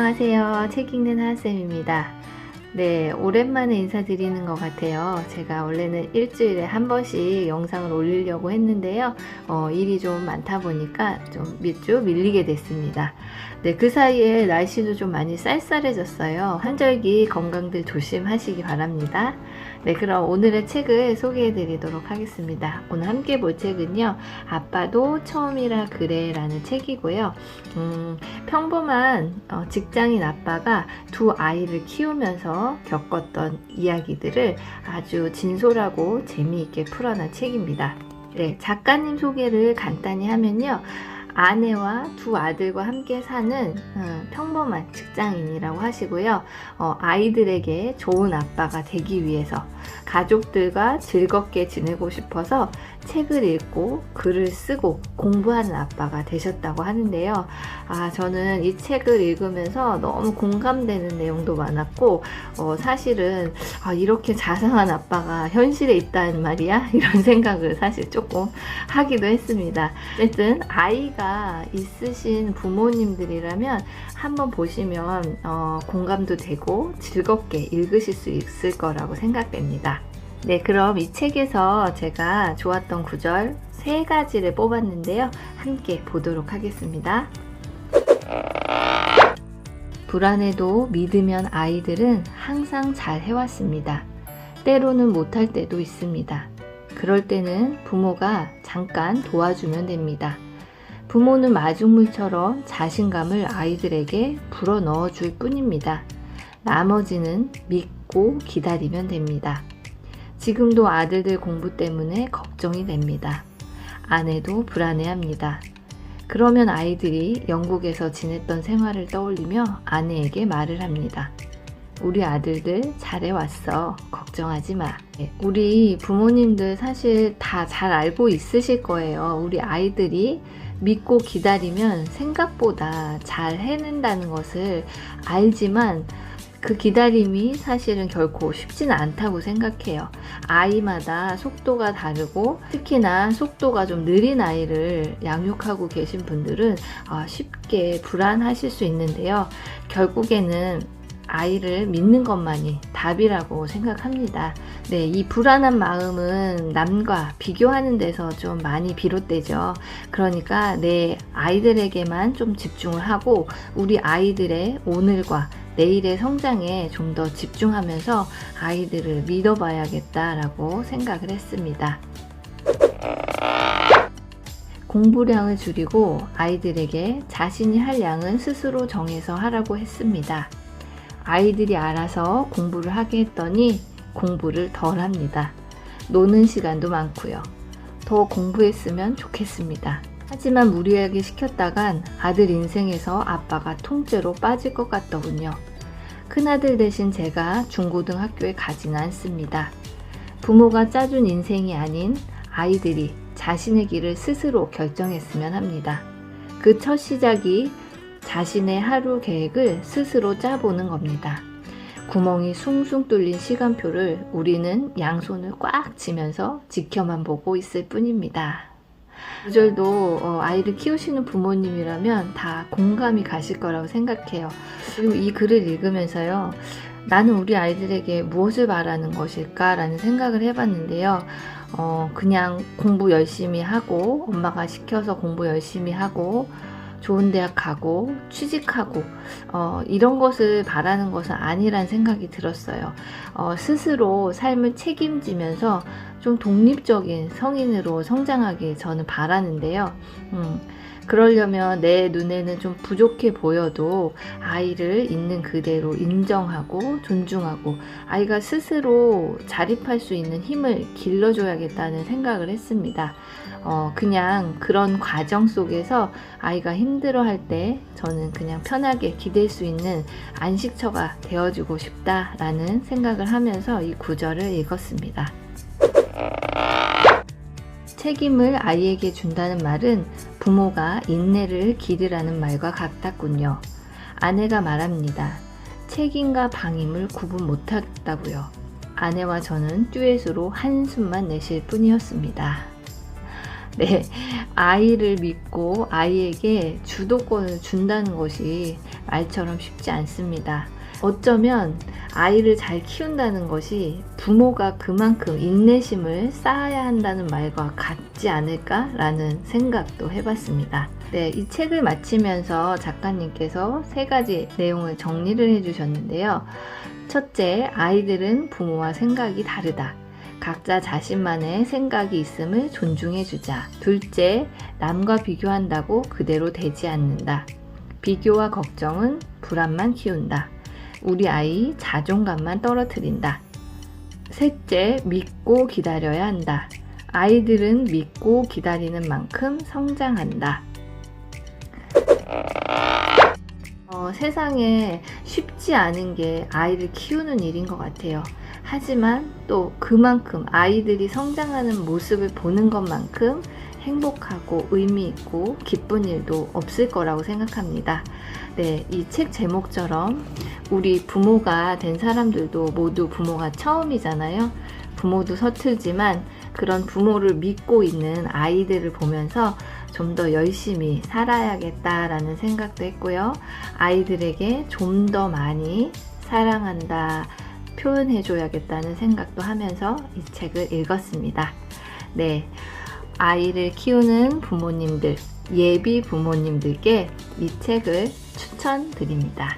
안녕하세요. 책 읽는 하쌤입니다. 네, 오랜만에 인사드리는 것 같아요. 제가 원래는 일주일에 한 번씩 영상을 올리려고 했는데요. 일이 좀 많다 보니까 좀 몇 주 밀리게 됐습니다. 네, 그 사이에 날씨도 좀 많이 쌀쌀해졌어요. 환절기 건강들 조심하시기 바랍니다. 네, 그럼 오늘의 책을 소개해 드리도록 하겠습니다. 오늘 함께 볼 책은요, 아빠도 처음이라 그래 라는 책이고요. 평범한 직장인 아빠가 두 아이를 키우면서 겪었던 이야기들을 아주 진솔하고 재미있게 풀어낸 책입니다. 네, 작가님 소개를 간단히 하면요, 아내와 두 아들과 함께 사는 평범한 직장인이라고 하시고요. 아이들에게 좋은 아빠가 되기 위해서 가족들과 즐겁게 지내고 싶어서 책을 읽고 글을 쓰고 공부하는 아빠가 되셨다고 하는데요. 저는 이 책을 읽으면서 너무 공감되는 내용도 많았고, 사실은 이렇게 자상한 아빠가 현실에 있다는 말이야? 이런 생각을 사실 조금 하기도 했습니다. 어쨌든 아이가 있으신 부모님들이라면 한번 보시면 공감도 되고 즐겁게 읽으실 수 있을 거라고 생각됩니다. 네, 그럼 이 책에서 제가 좋았던 구절 3가지를 뽑았는데요. 함께 보도록 하겠습니다. 불안해도 믿으면 아이들은 항상 잘 해왔습니다. 때로는 못할 때도 있습니다. 그럴 때는 부모가 잠깐 도와주면 됩니다. 부모는 마중물처럼 자신감을 아이들에게 불어넣어 줄 뿐입니다. 나머지는 믿고 기다리면 됩니다. 지금도 아들들 공부 때문에 걱정이 됩니다. 아내도 불안해합니다. 그러면 아이들이 영국에서 지냈던 생활을 떠올리며 아내에게 말을 합니다. 우리 아들들 잘해왔어. 걱정하지 마. 우리 부모님들 사실 다 잘 알고 있으실 거예요. 우리 아이들이 믿고 기다리면 생각보다 잘 해낸다는 것을 알지만 그 기다림이 사실은 결코 쉽지는 않다고 생각해요. 아이마다 속도가 다르고 특히나 속도가 좀 느린 아이를 양육하고 계신 분들은 쉽게 불안하실 수 있는데요. 결국에는 아이를 믿는 것만이 답이라고 생각합니다. 네, 이 불안한 마음은 남과 비교하는 데서 좀 많이 비롯되죠. 그러니까 내 아이들에게만 좀 집중을 하고 우리 아이들의 오늘과 내일의 성장에 좀 더 집중하면서 아이들을 믿어봐야겠다라고 생각을 했습니다. 공부량을 줄이고 아이들에게 자신이 할 양은 스스로 정해서 하라고 했습니다. 아이들이 알아서 공부를 하게 했더니 공부를 덜 합니다. 노는 시간도 많고요. 더 공부했으면 좋겠습니다. 하지만 무리하게 시켰다간 아들 인생에서 아빠가 통째로 빠질 것 같더군요. 큰아들 대신 제가 중고등학교에 가지는 않습니다. 부모가 짜준 인생이 아닌 아이들이 자신의 길을 스스로 결정했으면 합니다. 그 첫 시작이 자신의 하루 계획을 스스로 짜보는 겁니다. 구멍이 숭숭 뚫린 시간표를 우리는 양손을 꽉 쥐면서 지켜만 보고 있을 뿐입니다. 구절도 아이를 키우시는 부모님이라면 다 공감이 가실 거라고 생각해요. 그리고 이 글을 읽으면서요, 나는 우리 아이들에게 무엇을 바라는 것일까 라는 생각을 해봤는데요. 그냥 공부 열심히 하고, 엄마가 시켜서 공부 열심히 하고, 좋은 대학 가고 취직하고 이런 것을 바라는 것은 아니란 생각이 들었어요. 스스로 삶을 책임지면서 좀 독립적인 성인으로 성장하길 저는 바라는데요. 그러려면 내 눈에는 좀 부족해 보여도 아이를 있는 그대로 인정하고 존중하고 아이가 스스로 자립할 수 있는 힘을 길러줘야겠다는 생각을 했습니다. 그냥 그런 과정 속에서 아이가 힘들어할 때 저는 그냥 편하게 기댈 수 있는 안식처가 되어주고 싶다라는 생각을 하면서 이 구절을 읽었습니다. 책임을 아이에게 준다는 말은 부모가 인내를 기르라는 말과 같았군요. 아내가 말합니다. 책임과 방임을 구분 못하겠다고요. 아내와 저는 듀엣으로 한숨만 내쉴 뿐이었습니다. 네, 아이를 믿고 아이에게 주도권을 준다는 것이 말처럼 쉽지 않습니다. 어쩌면 아이를 잘 키운다는 것이 부모가 그만큼 인내심을 쌓아야 한다는 말과 같지 않을까라는 생각도 해봤습니다. 네, 이 책을 마치면서 작가님께서 3가지 내용을 정리를 해주셨는데요. 첫째, 아이들은 부모와 생각이 다르다. 각자 자신만의 생각이 있음을 존중해주자. 둘째, 남과 비교한다고 그대로 되지 않는다. 비교와 걱정은 불안만 키운다. 우리 아이 자존감만 떨어뜨린다. 셋째, 믿고 기다려야 한다. 아이들은 믿고 기다리는 만큼 성장한다. 세상에 쉽지 않은 게 아이를 키우는 일인 것 같아요. 하지만 또 그만큼 아이들이 성장하는 모습을 보는 것만큼 행복하고 의미 있고 기쁜 일도 없을 거라고 생각합니다. 네, 이 책 제목처럼 우리 부모가 된 사람들도 모두 부모가 처음이잖아요. 부모도 서툴지만 그런 부모를 믿고 있는 아이들을 보면서 좀 더 열심히 살아야겠다라는 생각도 했고요. 아이들에게 좀 더 많이 사랑한다, 표현해줘야겠다는 생각도 하면서 이 책을 읽었습니다. 네, 아이를 키우는 부모님들, 예비 부모님들께 이 책을 추천드립니다.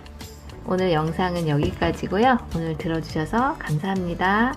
오늘 영상은 여기까지고요. 오늘 들어주셔서 감사합니다.